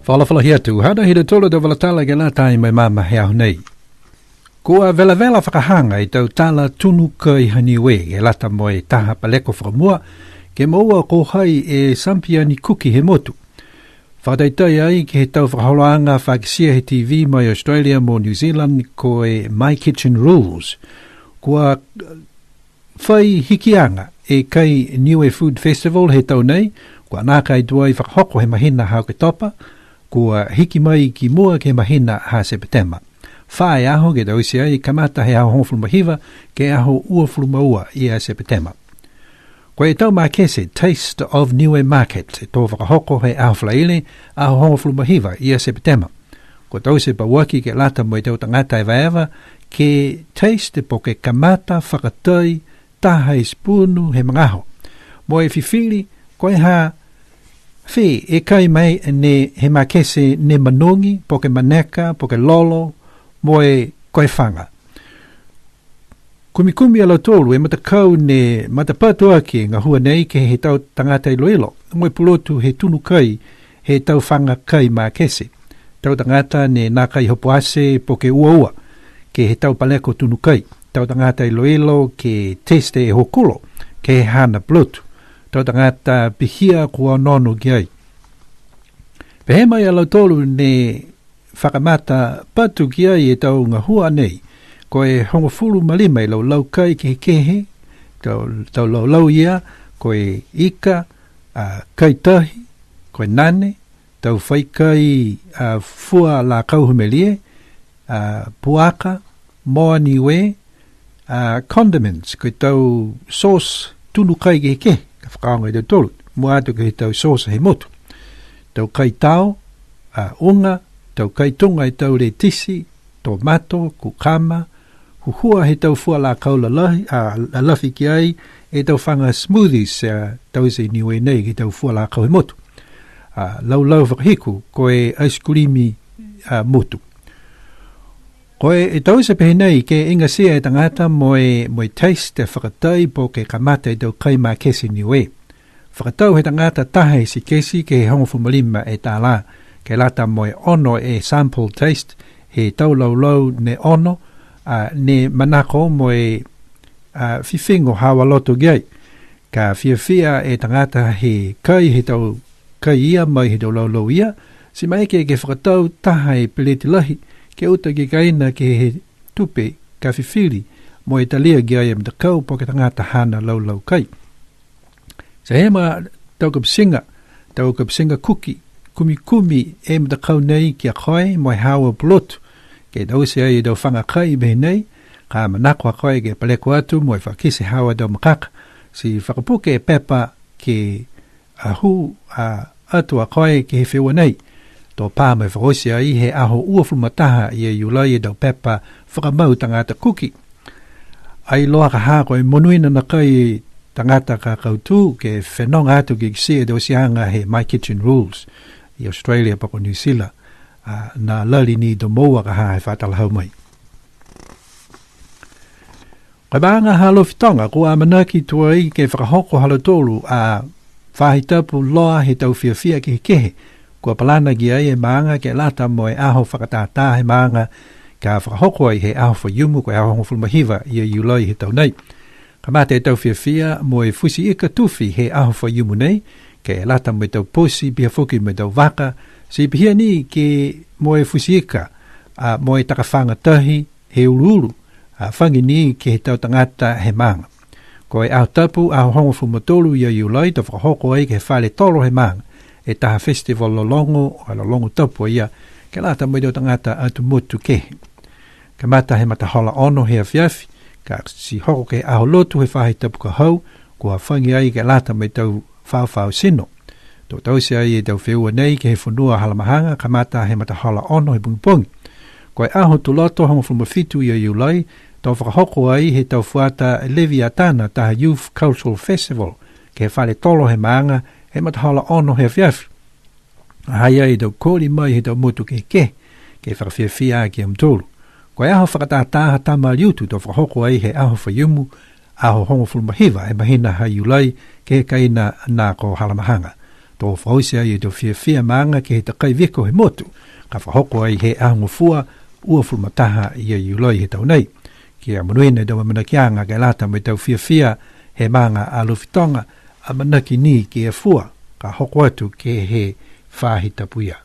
Whalawhala hia tu, hada hida tolo da walatala ke la tai mai mama hea nei. Kua vela whakahanga I tau tala tunu kai haniwe ke lata moe taha paleko whakamua ke maua ko hai e sampiani kuki he motu. Whakataitai ai ke he tau whakaholoanga whakisia he TV mai Australia mo New Zealand ko e My Kitchen Rules. Kua whai hikianga e kai Niue Food Festival he tau nei, kua nākai duai whakahoko he mahina hau ke topa, kua hiki mai ki mua ke mahina ha September. Whae aho ke tausi ai kamata he aho hongfulu mahiva ke aho uafulu maua I a September. Koe e tau mā kese Taste of Niue Market e tō whakahoko he aho whlaile aho hongfulu mahiva I a September. Ko tausi pa waki ke lata mo I tau tangata e vaeva ke taste po ke kamata whakatai taha I spunu he mangaho. Mo e whiwhiri koe ha Whi, e kai mai ne he makese ne manongi, po ke maneka, po ke lolo, mo e koe whanga. Kumikumi alo tolu e matakau ne matapatua ki ngā hua nei ke he tau tangata iloilo. Mo e pulotu he tunu kai, he tau whanga kai makese. Tau tangata ne nā kai hopoase po ke ua ke he tau paleko tunu kai. Tau tangata iloilo ke teste e hokulo, ke he hana pulotu. Tau tangata pihia kua nono ki ai. Pehe mai alau tolu ne whakamata patu ki ai e tau ngā hua nei, ko e hongofulu malima I lau kai ke kehe, tau lau ia, ko e ika, kai tahi, ko e nane, tau whai kai fua la kauhumelie, puaka, moa niwe, condiments, ko e tau sauce tunu kai ke kehe. Whakaonga I tau tolu, mua atu ke he tau sosa he motu. Tau kai tau, unga, tau kai tunga I tau le tisi, tomato, kukama, huhua he tau fua la kaula lafi ki ai, e tau whanga smoothies, tau se niwe nei ke tau fua la kau he motu. Lau whakahiku, ko e ice creami motu. Ko e tau se pehe nei ke inga sia e tangata mo e taste e whakatai po ke kamata I tau kai mā kesi niwe. Whakatau he tangata taha si kesi ke he hongofu malima e tā la, ke lata mo e ono e sample taste, he tau lau ne ono, ne manako mo e whiwhingo hawa loto gai. Ka whiawhia e tangata he kai he tau kai ia mai he tau lau ia, si mai ke whakatau taha e peleti lahi, ke uta ki kaina ke he tupe ka whiwhiri mo e talia ki ai mtakau po ke tangata hana lau kai. Sa hema tau kapsinga kuki, kumi e mtakau nei ki a koe mo e hawa pulotu, ke tau se ai dau whanga kai behe nei, ka manakwa koe ke paleko atu mo e whakise hawa dau makaka, si whakapuke e pepa ke ahu atu a koe ke he whiwa nei, tō pā mai whakosi ai he aho uafulu mataha I e iulai e dau pepa whakamau tangata kuki. Ai loa ka hako e monuina na kai tangata ka kautu ke whenonga atu ki kisi e dosianga he My Kitchen Rules I Australia pako New Zealand na lali ni do moua ka ha he whatalahau mai. Kai baanga halo fitonga kua manaki tuai ke whakahoko halo tolu a whahitapu loa he tau whiawhia ki he kehe. Kua palana ki ai e maanga ke lata mo e aho whakatātā he maanga ka whakahoko ai he aho whaiumu ko e aho hongofulu mahiva I a iulai he tau nei. Ka mate e tau whiawhia mo e fusi ika tuwhi he aho whaiumu nei ke e lata mo e tau posi pia whuki mo e tau waka si pihia ni ke mo e fusi ika mo e takawhanga tahi he ururu whangi ni ke he tau tangata he maanga. Ko e aho tapu aho hongofulu matolu I a iulai tau whakahoko ai ke he whale tolo he maanga. E taha festival lolongo o lolongo tapu ia ke lata mo I tau tangata atu motu kehe. Ka mata he matahola ono he awhiawhi, ka si hoko ke aho lotu he whahi tapu ka hau, kua whangi ai ke lata mo I tau whau sino. Tō tau se ai e tau whiua nei ke he whanua halamahanga, ka mata he matahola ono he pungipungi. Ko e aho tu loto hongo whumawhitu I a iulai, tō whakahoko ai he tau fuata Leviatana taha Youth Cultural Festival, ke he whale tolo he maanga, he matahala ono he whiawhi. Hai ai tau kōri mai he tau motu ke whakawhiawhia ki am tolu. Ko e aho whakatātāha tama liutu tō whakahoko ai he aho whaiumu, aho hongofulu mahiva e mahina hai ulai ke he kaina nā ko halamahanga. Tō whausia I tō whiawhia maanga ki he takai veko he motu. Ka whahoko ai he ahango fua ua fulmataha I a iuloi he tau nei. Kia manuene dawa manakianga ke lata me tau whiawhia he maanga a lufitonga a manaki ni ki e fua. Ka hoko atu ke he whahita puia.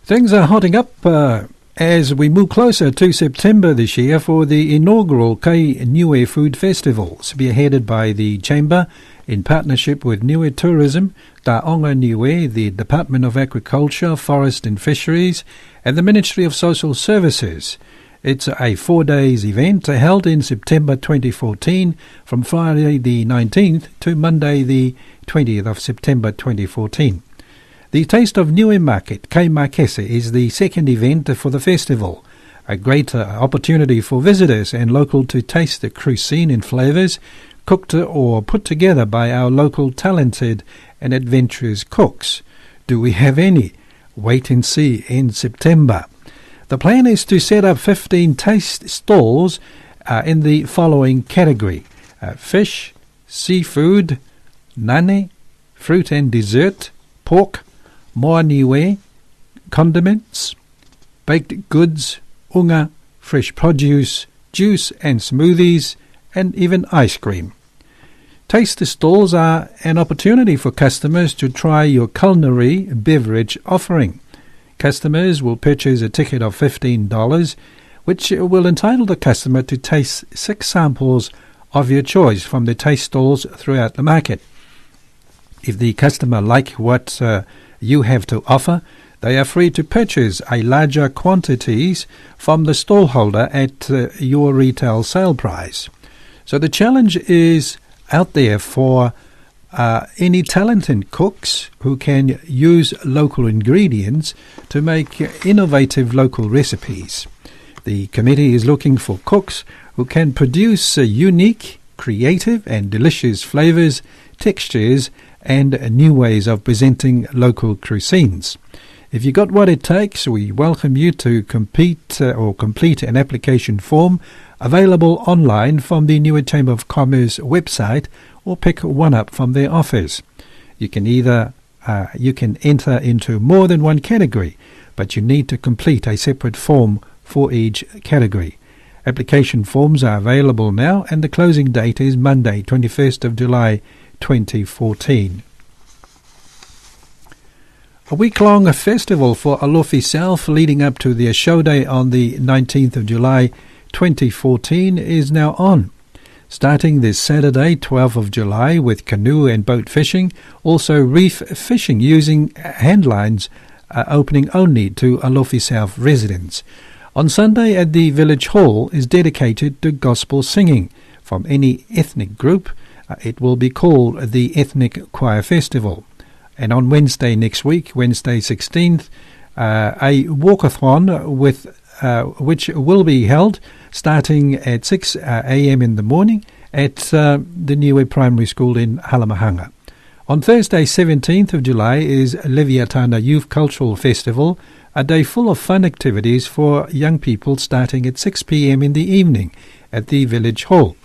Things are hotting up as we move closer to September this year for the inaugural Kai Niue Food Festival, spearheaded by the Chamber in partnership with Niue Tourism, Taonga Niue, the Department of Agriculture, Forest and Fisheries, and the Ministry of Social Services. It's a 4-day event held in September 2014 from Friday the 19th to Monday the 20th of September 2014. The Taste of Niue Market, Kai Makese, is the second event for the festival, a great opportunity for visitors and local to taste the cuisine and flavours cooked or put together by our local talented and adventurous cooks. Do we have any? Wait and see in September. The plan is to set up 15 taste stalls in the following category: fish, seafood, nane, fruit and dessert, pork, moa niue, condiments, baked goods, unga, fresh produce, juice and smoothies, and even ice cream. Taste stalls are an opportunity for customers to try your culinary beverage offering. Customers will purchase a ticket of $15, which will entitle the customer to taste 6 samples of your choice from the taste stalls throughout the market. If the customer like what you have to offer, they are free to purchase a larger quantities from the stallholder at your retail sale price. So the challenge is out there for any talented cooks who can use local ingredients to make innovative local recipes. The committee is looking for cooks who can produce unique, creative and delicious flavours, textures and new ways of presenting local cuisines. If you got what it takes, we welcome you to complete an application form available online from the Niue Chamber of Commerce website, or pick one up from their office. You can enter into more than one category, but you need to complete a separate form for each category. Application forms are available now, and the closing date is Monday, 21st of July 2014. A week-long festival for Alofi South leading up to their show day on the 19th of July 2014 is now on. Starting this Saturday, 12th of July, with canoe and boat fishing, also reef fishing using handlines opening only to Alofi South residents. On Sunday at the Village Hall is dedicated to gospel singing from any ethnic group. It will be called the Ethnic Choir Festival. And on Wednesday next week, Wednesday 16th, a walkathon which will be held starting at 6 a.m. in the morning at the Niue Primary School in Halamahanga. On Thursday 17th of July is Leviatana Youth Cultural Festival, a day full of fun activities for young people starting at 6 p.m. in the evening at the Village Hall.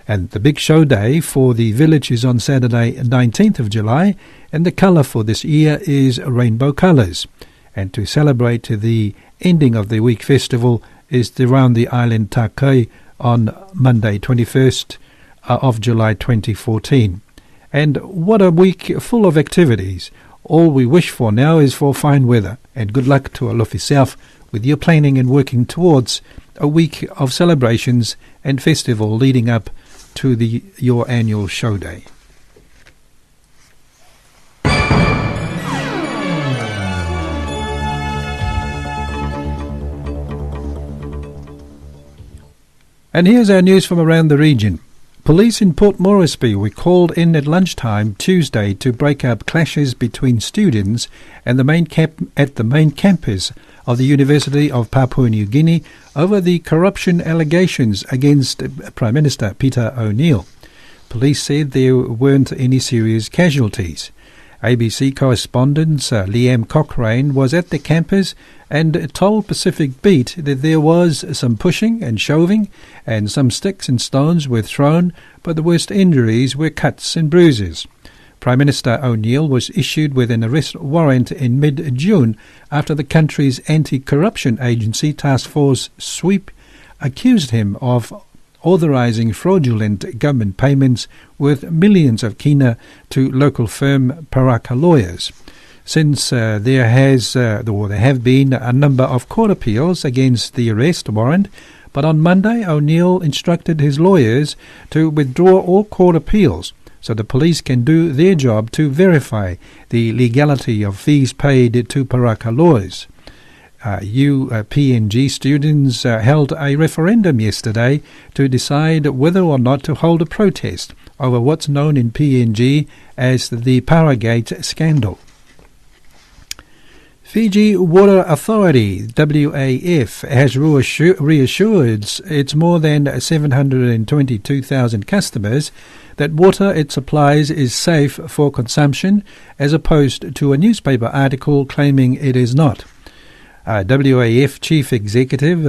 And the big show day for the village is on Saturday 19th of July, and the colour for this year is rainbow colours. And to celebrate the ending of the week festival is the Round the Island Takai on Monday 21st of July 2014. And what a week full of activities. All we wish for now is for fine weather, and good luck to Alofi South with your planning and working towards a week of celebrations and festival leading up to your annual show day. And here's our news from around the region. Police in Port Moresby were called in at lunchtime Tuesday to break up clashes between students and the main campus of the University of Papua New Guinea over the corruption allegations against Prime Minister Peter O'Neill. Police said there weren't any serious casualties. ABC correspondent Liam Cochrane was at the campus and told Pacific Beat that there was some pushing and shoving and some sticks and stones were thrown, but the worst injuries were cuts and bruises. Prime Minister O'Neill was issued with an arrest warrant in mid-June after the country's anti-corruption agency Task Force Sweep accused him of authorising fraudulent government payments worth millions of kina to local firm Paraka lawyers. Since there have been a number of court appeals against the arrest warrant, but on Monday O'Neill instructed his lawyers to withdraw all court appeals so the police can do their job to verify the legality of fees paid to Paraka lawyers. PNG students held a referendum yesterday to decide whether or not to hold a protest over what's known in PNG as the Paragate scandal. Fiji Water Authority, WAF, has reassured its more than 722,000 customers that water it supplies is safe for consumption, as opposed to a newspaper article claiming it is not. WAF Chief Executive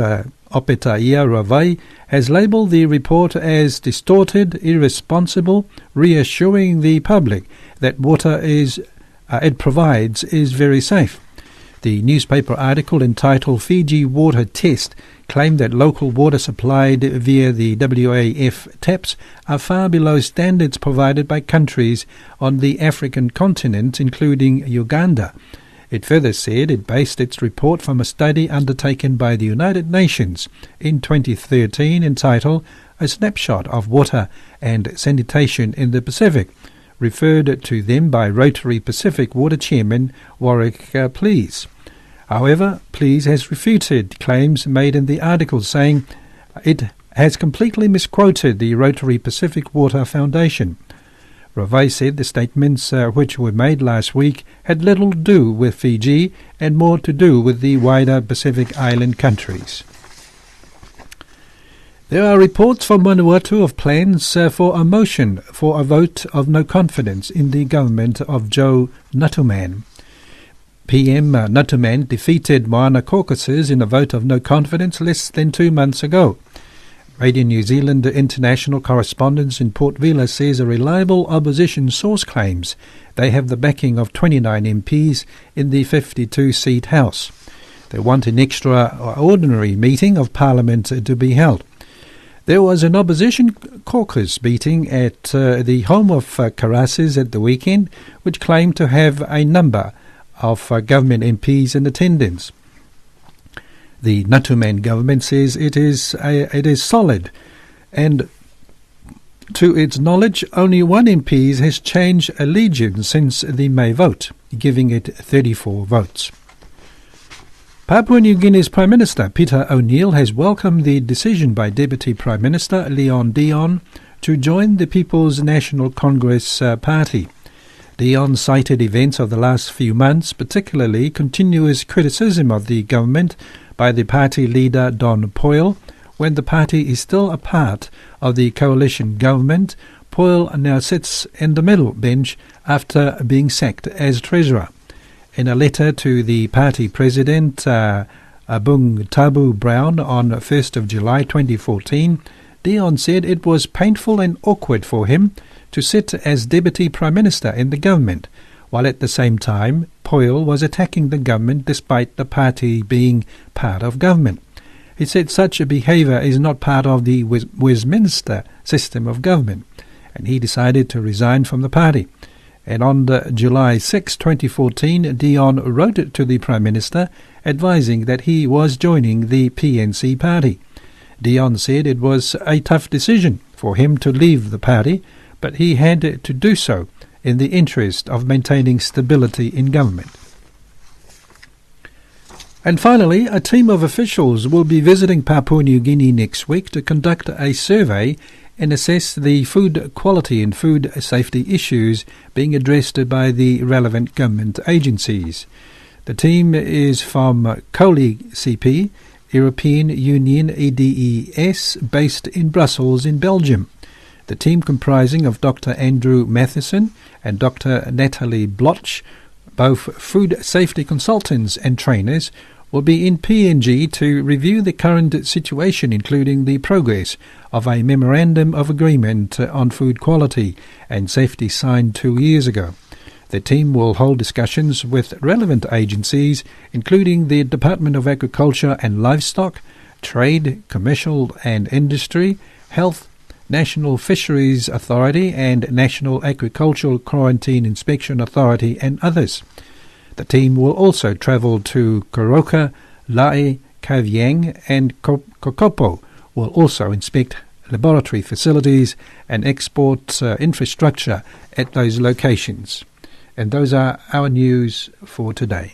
Opetaia Ravai has labelled the report as distorted, irresponsible, reassuring the public that water it provides is very safe. The newspaper article entitled Fiji Water Test claimed that local water supplied via the WAF taps are far below standards provided by countries on the African continent, including Uganda. It further said it based its report from a study undertaken by the United Nations in 2013 entitled A Snapshot of Water and Sanitation in the Pacific, referred to them by Rotary Pacific Water Chairman Warwick Please. However, Please has refuted claims made in the article, saying it has completely misquoted the Rotary Pacific Water Foundation. Ravai said the statements which were made last week had little to do with Fiji and more to do with the wider Pacific Island countries. There are reports from Vanuatu of plans for a motion for a vote of no confidence in the government of Joe Natuman. PM Natuman defeated Moana caucuses in a vote of no confidence less than 2 months ago. Radio New Zealand international correspondent in Port Vila says a reliable opposition source claims they have the backing of 29 MPs in the 52-seat House. They want an extraordinary meeting of Parliament to be held. There was an opposition caucus meeting at the home of Karasis at the weekend, which claimed to have a number of government MPs in attendance. The Natuman government says it is solid, and to its knowledge, only one MP has changed allegiance since the May vote, giving it 34 votes. Papua New Guinea's Prime Minister Peter O'Neill has welcomed the decision by Deputy Prime Minister Leon Dion to join the People's National Congress Party. Dion cited events of the last few months, particularly continuous criticism of the government by the party leader Don Poyle. When the party is still a part of the coalition government, Poyle now sits in the middle bench after being sacked as treasurer. In a letter to the party president, Abung Tabu Brown, on 1st of July 2014, Dion said it was painful and awkward for him to sit as Deputy Prime Minister in the government, while at the same time Poyle was attacking the government despite the party being part of government. He said such a behaviour is not part of the Westminster system of government, and he decided to resign from the party. And on July 6, 2014, Dion wrote to the Prime Minister advising that he was joining the PNC party. Dion said it was a tough decision for him to leave the party, but he had to do so in the interest of maintaining stability in government. And finally, a team of officials will be visiting Papua New Guinea next week to conduct a survey and assess the food quality and food safety issues being addressed by the relevant government agencies. The team is from COLI CP, European Union EDES, based in Brussels in Belgium. The team, comprising of Dr. Andrew Matheson and Dr. Natalie Bloch, both food safety consultants and trainers, will be in PNG to review the current situation, including the progress of a Memorandum of Agreement on Food Quality and Safety signed 2 years ago. The team will hold discussions with relevant agencies, including the Department of Agriculture and Livestock, Trade, Commercial and Industry, Health, National Fisheries Authority and National Agricultural Quarantine Inspection Authority, and others. The team will also travel to Koroka, Lae, Kavieng and Kokopo, will also inspect laboratory facilities and export infrastructure at those locations. And those are our news for today.